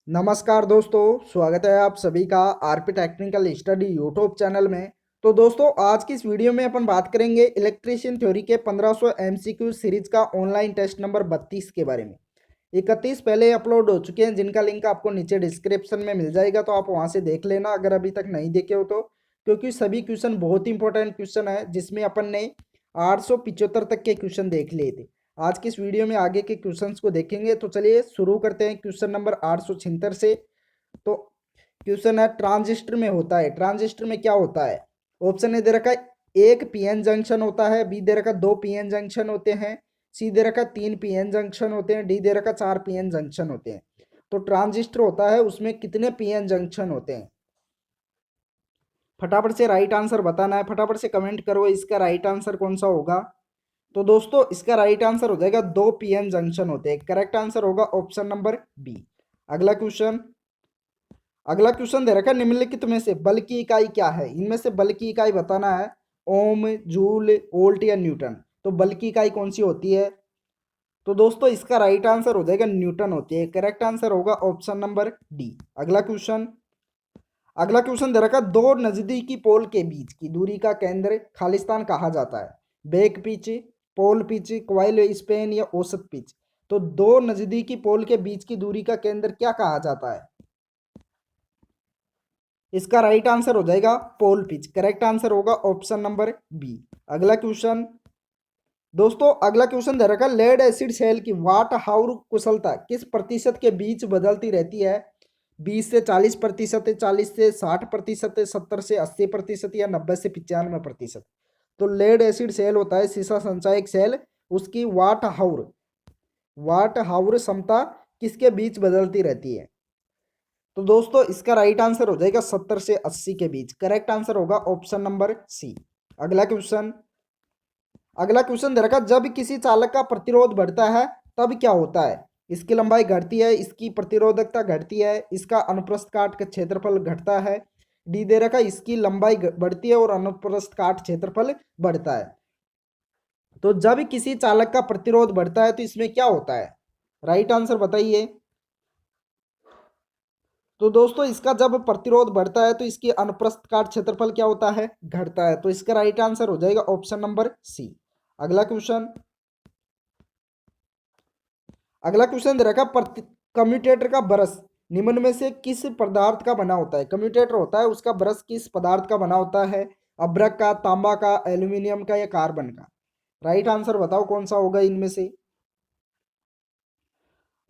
नमस्कार दोस्तों, स्वागत है आप सभी का RP technical study YouTube channel में। तो दोस्तों, आज की इस वीडियो में अपन बात करेंगे इलेक्ट्रीशियन थ्योरी के 1500 एमसीक्यू सीरीज का ऑनलाइन टेस्ट नंबर 32 के बारे में। 31 पहले अपलोड हो चुके हैं, जिनका लिंक आपको नीचे डिस्क्रिप्शन में मिल जाएगा, तो आप वहां से देख लेना अगर अभी तक नहीं देखे हो तो। क्योंकि सभी क्वेश्चन बहुत इंपॉर्टेंट क्वेश्चन है, जिसमें अपन ने 875 तक के क्वेश्चन देख लिए थे। आज की इस वीडियो में आगे के क्वेश्चंस को देखेंगे, तो चलिए शुरू करते हैं क्वेश्चन नंबर 876 से। तो क्वेश्चन है, ट्रांजिस्टर में होता है, ट्रांजिस्टर में क्या होता है। ऑप्शन ए दे रखा है, एक पीएन जंक्शन होता है। बी दे रखा दो पीएन जंक्शन होते हैं। सी दे रखा तीन पीएन जंक्शन होते हैं। डी दे रखा चार पीएन जंक्शन होते हैं। तो ट्रांजिस्टर होता है, उसमें कितने पीएन जंक्शन होते हैं। फटाफट से राइट आंसर बताना है, फटाफट से कमेंट करो इसका राइट आंसर कौन सा होगा। तो दोस्तों, इसका राइट आंसर हो जाएगा दो पीएन जंक्शन होते हैं। करेक्ट आंसर होगा ऑप्शन नंबर बी। अगला क्वेश्चन, अगला क्वेश्चन दे रखा है, निम्नलिखित में से बल की इकाई क्या है। इनमें से बल की इकाई बताना है, ओम, जूल, वोल्ट या न्यूटन। तो बल की इकाई कौन सी होती है। तो दोस्तों, इसका राइट आंसर हो जाएगा न्यूटन होती है। करेक्ट आंसर होगा ऑप्शन नंबर डी। अगला क्वेश्चन, अगला क्वेश्चन दे रखा, दो नजदीकी पोल के बीच की दूरी का केंद्र खालिस्तान कहा जाता है। Back pitch, pole pitch, coil span या औसत पिच। तो दो नजदीकी पोल के बीच की दूरी का केंद्र क्या कहा जाता है। इसका राइट आंसर हो जाएगा पोल पिच। करेक्ट आंसर होगा ऑप्शन नंबर बी। अगला क्वेश्चन, दोस्तों अगला क्वेश्चन दे रखा, लेड एसिड सेल की वाट हाउर कुशलता किस प्रतिशत के बीच बदलती रहती है। 20 से 40%, 40 से 60%, 70 से 80% या 90 से 95%। तो लेड एसिड सेल होता है सीसा संचायक सेल, उसकी वाट हाउर क्षमता किसके बीच बदलती रहती है। तो दोस्तों, इसका राइट आंसर हो जाएगा 70 से 80 के बीच। करेक्ट आंसर होगा ऑप्शन नंबर सी। अगला क्वेश्चन, अगला क्वेश्चन दे रखा, जब किसी चालक का प्रतिरोध बढ़ता है तब क्या होता है। इसकी लंबाई घटती है, इसकी प्रतिरोधकता घटती है, इसका अनुप्रस्थ काट का क्षेत्रफल घटता है। डी दे रखा, इसकी लंबाई बढ़ती है और अनुप्रस्थ काट क्षेत्रफल बढ़ता है। तो जब किसी चालक का प्रतिरोध बढ़ता है तो इसमें क्या होता है, राइट आंसर बताइए। तो दोस्तों, इसका जब प्रतिरोध बढ़ता है तो इसकी अनुप्रस्थ काट क्षेत्रफल क्या होता है, घटता है। तो इसका राइट आंसर हो जाएगा ऑप्शन नंबर सी। अगला क्वेश्चन, अगला क्वेश्चन दे रखा, कम्यूटेटर का ब्रश निम्न में से किस पदार्थ का बना होता है। कम्यूटेटर होता है, उसका ब्रश किस पदार्थ का बना होता है। अभ्रक का, तांबा का, एल्यूमिनियम का या कार्बन का। राइट आंसर बताओ कौन सा होगा इनमें से।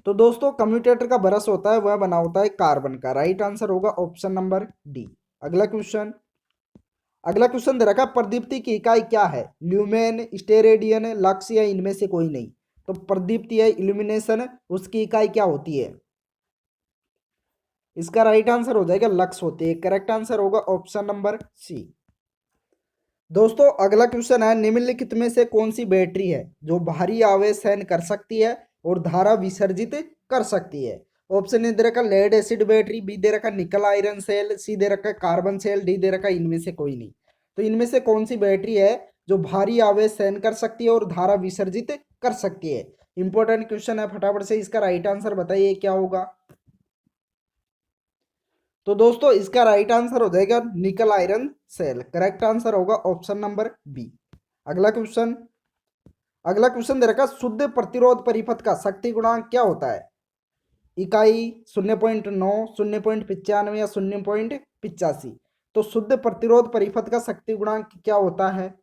तो दोस्तों, कम्यूटेटर का ब्रश होता है, वह बना होता है कार्बन का। राइट आंसर होगा ऑप्शन नंबर डी। अगला क्वेश्चन, अगला क्वेश्चन दे रखा, प्रदीप्ति की इकाई क्या है। ल्यूमेन, स्टेरेडियन, लक्स या इनमें से कोई नहीं। तो प्रदीप्ति है इल्यूमिनेशन, उसकी इकाई क्या होती है। इसका राइट आंसर हो जाएगा लक्स होती है। करेक्ट आंसर होगा ऑप्शन नंबर सी। दोस्तों, अगला क्वेश्चन है, निम्नलिखित में से कौन सी बैटरी है जो भारी आवेश सहन कर सकती है और धारा विसर्जित कर सकती है। ऑप्शन ए दे रखा लेड एसिड बैटरी, बी दे रखा निकल आयरन सेल, सी दे रखा कार्बन सेल, डी दे रखा इनमें से कोई नहीं। तो इनमें से कौन सी बैटरी है जो भारी आवेश सहन कर सकती है और धारा विसर्जित कर सकती है। इंपॉर्टेंट क्वेश्चन है, फटाफट से इसका राइट आंसर बताइए क्या होगा। तो दोस्तों, इसका राइट आंसर हो जाएगा nickel iron cell. Correct answer होगा ऑप्शन नंबर बी। अगला क्वेश्चन, अगला क्वेश्चन दे रखा, शुद्ध प्रतिरोध परिपथ का शक्ति गुणांक क्या होता है। इकाई 0.9, 0.95 या 0.85। तो शुद्ध प्रतिरोध परिपथ का शक्ति गुणांक क्या होता है।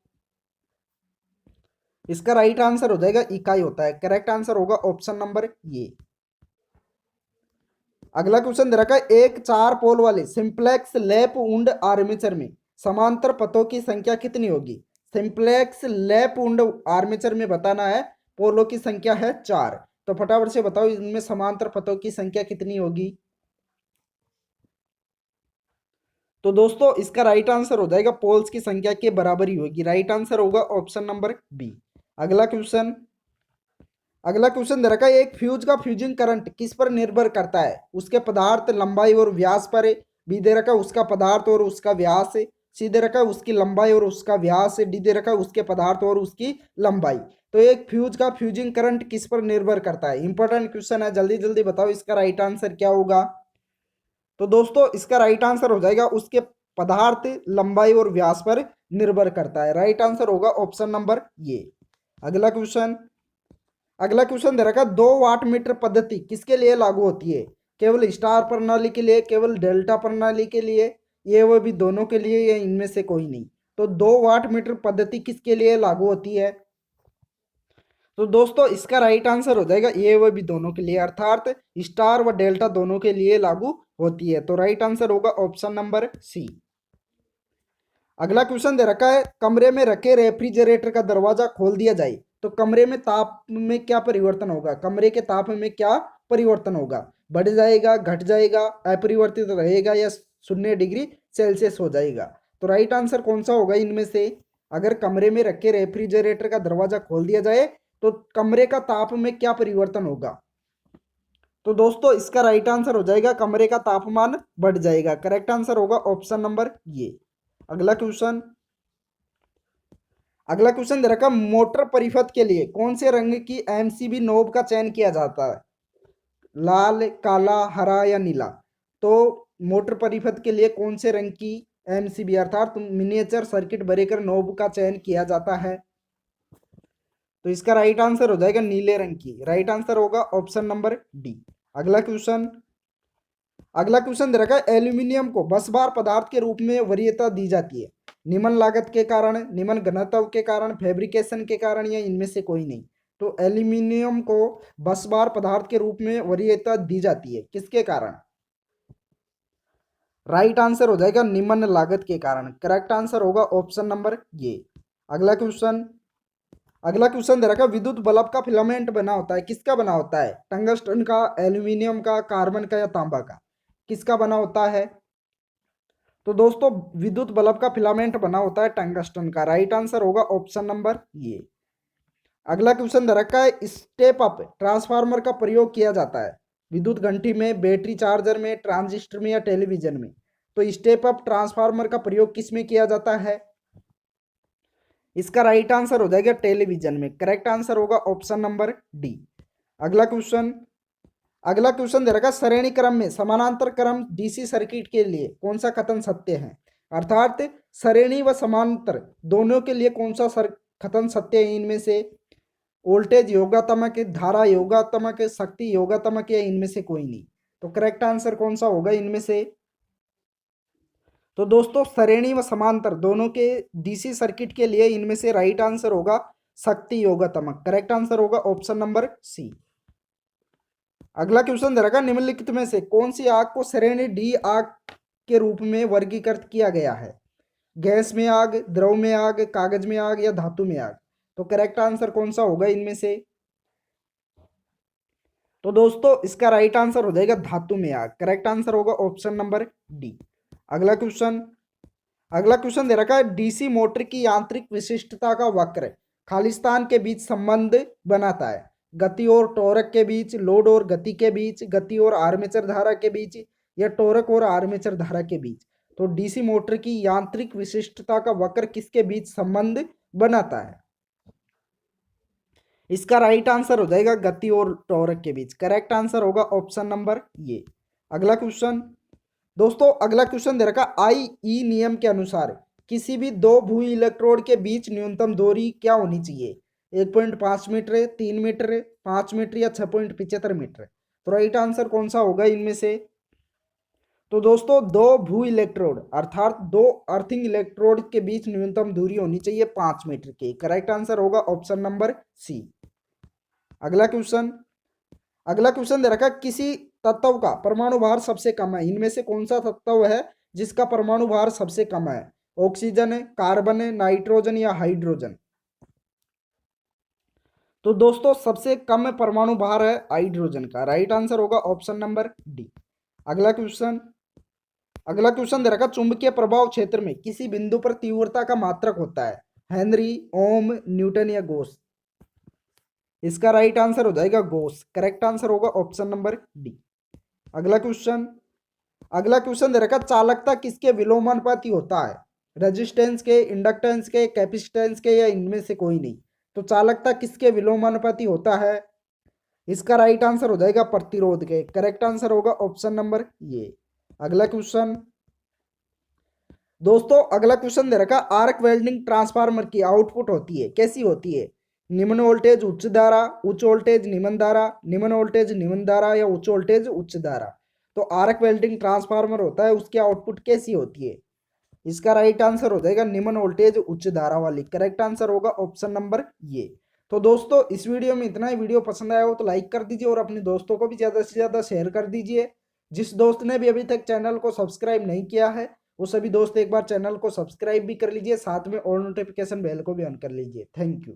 इसका राइट आंसर हो जाएगा इकाई होता है। करेक्ट आंसर होगा ऑप्शन नंबर ये। अगला क्वेश्चन दे रखा है, एक चार पोल वाले सिंप्लेक्स लैप वुंड आर्मेचर में समांतर पथों की संख्या कितनी होगी। सिंप्लेक्स लैप वुंड आर्मेचर में बताना है, पोलों की संख्या है 4। तो फटाफट से बताओ इनमें समांतर पथों की संख्या कितनी होगी। तो दोस्तों, इसका राइट आंसर हो जाएगा पोल्स की संख्या के बराबर ही होगी। राइट आंसर होगा ऑप्शन नंबर बी। अगला क्वेश्चन, अगला क्वेश्चन दे रखा है, एक फ्यूज का फ्यूजिंग करंट किस पर निर्भर करता है। उसके पदार्थ, लंबाई और व्यास पर। बी दे रखा है उसका पदार्थ और उसका व्यास। सी दे रखा है उसकी लंबाई और उसका व्यास। डी दे रखा है उसके पदार्थ और उसकी लंबाई। तो एक फ्यूज का फ्यूजिंग करंट किस पर निर्भर करता है। इंपॉर्टेंट क्वेश्चन है, जल्दी जल्दी बताओ इसका राइट आंसर क्या होगा। तो दोस्तों इसका राइट आंसर हो जाएगा उसके पदार्थ, लंबाई और व्यास पर निर्भर करता है। राइट आंसर होगा ऑप्शन नंबर ये। अगला क्वेश्चन, अगला क्वेश्चन दे रखा है 2 वाट मीटर पद्धति किसके लिए लागू होती है? केवल स्टार प्रणाली के लिए, केवल डेल्टा प्रणाली के लिए, ये वो भी दोनों के लिए, या इनमें से कोई नहीं? तो 2 वाट मीटर पद्धति किसके लिए लागू होती है? तो दोस्तों इसका राइट आंसर हो जाएगा ये वो भी दोनों के लिए, अर्थात स्टार व डेल्टा दोनों के लिए लागू होती है। तो राइट आंसर होगा ऑप्शन नंबर सी। अगला क्वेश्चन दे रखा है कमरे में रखे रेफ्रिजरेटर का दरवाजा खोल दिया जाए तो कमरे में ताप में क्या परिवर्तन होगा? कमरे के ताप में क्या परिवर्तन होगा? बढ़ जाएगा, घट जाएगा, अपरिवर्तित रहेगा, या 0 डिग्री सेल्सियस हो जाएगा? तो राइट आंसर कौन सा होगा इनमें से? अगर कमरे में रखे रेफ्रिजरेटर का दरवाजा खोल दिया जाए तो कमरे का ताप में क्या परिवर्तन होगा? तो दोस्तों इसका राइट आंसर हो जाएगा कमरे का तापमान बढ़ जाएगा। करेक्ट आंसर होगा ऑप्शन नंबर ये। अगला क्वेश्चन, अगला क्वेश्चन दे रखा मोटर परिपथ के लिए कौन से रंग की एमसीबी नोब का चयन किया जाता है? लाल, काला, हरा या नीला? तो मोटर परिपथ के लिए कौन से रंग की एमसीबी अर्थात मिनिएचर सर्किट ब्रेकर नोब का चयन किया जाता है? तो इसका राइट आंसर हो जाएगा नीले रंग की। राइट आंसर होगा ऑप्शन नंबर डी। अगला क्वेश्चन, अगला क्वेश्चन दे रखा है एल्यूमिनियम को बसबार पदार्थ के रूप में वरीयता दी जाती है निम्न लागत के कारण, निम्न घनत्व के कारण, फैब्रिकेशन के कारण, या इनमें से कोई नहीं? तो एल्यूमिनियम को बसबार पदार्थ के रूप में वरीयता दी जाती है किसके कारण? राइट आंसर हो जाएगा निम्न लागत के कारण। करेक्ट आंसर होगा ऑप्शन नंबर ये। अगला क्वेश्चन, अगला क्वेश्चन दे रखा है विद्युत बल्ब का फिलामेंट बना होता है किसका बना होता है? टंगस्टन का, एल्यूमिनियम का, कार्बन का, या तांबा का? किसका बना होता है? तो दोस्तों विद्युत बल्ब का फिलामेंट बना होता है टंगस्टन का। राइट आंसर होगा ऑप्शन नंबर ये। अगला क्वेश्चन दे रखा है स्टेप अप ट्रांसफार्मर का प्रयोग किया जाता है विद्युत घंटी में, बैटरी चार्जर में, ट्रांजिस्टर में, या टेलीविजन में? तो स्टेप अप ट्रांसफार्मर का प्रयोग किस में किया जाता है? इसका राइट आंसर हो जाएगा टेलीविजन में। करेक्ट आंसर होगा ऑप्शन नंबर डी। अगला क्वेश्चन, अगला क्वेश्चन दे रखा श्रेणी क्रम में समानांतर क्रम डीसी सर्किट के लिए कौन सा कथन सत्य है? अर्थात श्रेणी व समांतर दोनों के लिए कौन सा कथन सत्य है इनमें से? वोल्टेज योगात्मक, धारा योगात्मक, शक्ति योगात्मक, या इनमें से कोई नहीं? तो करेक्ट आंसर कौन सा होगा इनमें से? तो दोस्तों श्रेणी व समांतर दोनों के डीसी सर्किट के लिए इनमें से राइट आंसर होगा शक्ति योगात्मक। करेक्ट आंसर होगा ऑप्शन नंबर सी। अगला क्वेश्चन दे रखा निम्नलिखित में से कौन सी आग को श्रेणी डी आग के रूप में वर्गीकृत किया गया है? गैस में आग, द्रव में आग, कागज में आग, या धातु में आग? तो करेक्ट आंसर कौन सा होगा इनमें से? तो दोस्तों इसका राइट आंसर हो जाएगा धातु में आग। करेक्ट आंसर होगा ऑप्शन नंबर डी। अगला क्वेश्चन, अगला क्वेश्चन दे रखा है डीसी मोटर की यांत्रिक विशिष्टता का वक्र खालिस्तान के बीच संबंध बनाता है गति और टॉर्क के बीच, लोड और गति के बीच, गति और आर्मेचर धारा के बीच, या टॉर्क और आर्मेचर धारा के बीच? तो डीसी मोटर की यांत्रिक विशिष्टता का वक्र किसके बीच संबंध बनाता है? इसका राइट आंसर हो जाएगा गति और टॉर्क के बीच। करेक्ट आंसर होगा ऑप्शन नंबर ये। अगला क्वेश्चन, दोस्तों अगला क्वेश्चन दे रखा आई ई नियम के अनुसार किसी भी दो भू इलेक्ट्रोड के बीच न्यूनतम दूरी क्या होनी चाहिए? 1.5 मीटर, 3 मीटर, 5 मीटर, या 6.75 मीटर? तो राइट आंसर कौन सा होगा इनमें से? तो दोस्तों दो भू इलेक्ट्रोड अर्थात दो अर्थिंग इलेक्ट्रोड के बीच न्यूनतम दूरी होनी चाहिए 5 मीटर की। करेक्ट आंसर होगा ऑप्शन नंबर सी। अगला क्वेश्चन, अगला क्वेश्चन दे रखा किसी तत्व का परमाणु भार सबसे कम है इनमें से कौन सा तत्व है जिसका परमाणु भार सबसे कम है? ऑक्सीजन, कार्बन, नाइट्रोजन, या हाइड्रोजन? तो दोस्तों सबसे कम परमाणु भार है हाइड्रोजन का। राइट आंसर होगा ऑप्शन नंबर डी। अगला क्वेश्चन, अगला क्वेश्चन दे रखा चुंबकीय प्रभाव क्षेत्र में किसी बिंदु पर तीव्रता का मात्रक होता है? हेनरी, ओम, न्यूटन, या गॉस? इसका राइट आंसर हो जाएगा गॉस। करेक्ट आंसर होगा ऑप्शन नंबर डी। अगला क्वेश्चन, अगला क्वेश्चन दे रखा चालकता किसके विलोमानुपाती होता है? रेजिस्टेंस के, इंडक्टेंस के, कैपेसिटेंस के, या इनमें से कोई नहीं? तो चालकता किसके विलोमानुपाती होता है? इसका राइट आंसर हो जाएगा प्रतिरोध के। करेक्ट आंसर होगा ऑप्शन नंबर ये। अगला क्वेश्चन दोस्तों, अगला क्वेश्चन दे रखा, आर्क वेल्डिंग ट्रांसफार्मर की आउटपुट होती है, कैसी होती है? निम्न वोल्टेज उच्च धारा, उच्च वोल्टेज निम्न धारा, निम्न वोल्टेज निम्न धारा या उच्च वोल्टेज उच्च धारा। तो आर्क वेल्डिंग ट्रांसफार्मर होता है, उसकी आउटपुट कैसी होती है? इसका राइट आंसर हो जाएगा निम्न वोल्टेज उच्च धारा वाली। करेक्ट आंसर होगा ऑप्शन नंबर ये। तो दोस्तों इस वीडियो में इतना ही। वीडियो पसंद आया हो तो लाइक कर दीजिए और अपने दोस्तों को भी ज़्यादा से ज़्यादा शेयर कर दीजिए। जिस दोस्त ने भी अभी तक चैनल को सब्सक्राइब नहीं किया है वो सभी दोस्त एक बार चैनल को सब्सक्राइब भी कर लीजिए, साथ में ऑल नोटिफिकेशन बेल को भी ऑन कर लीजिए। Thank you.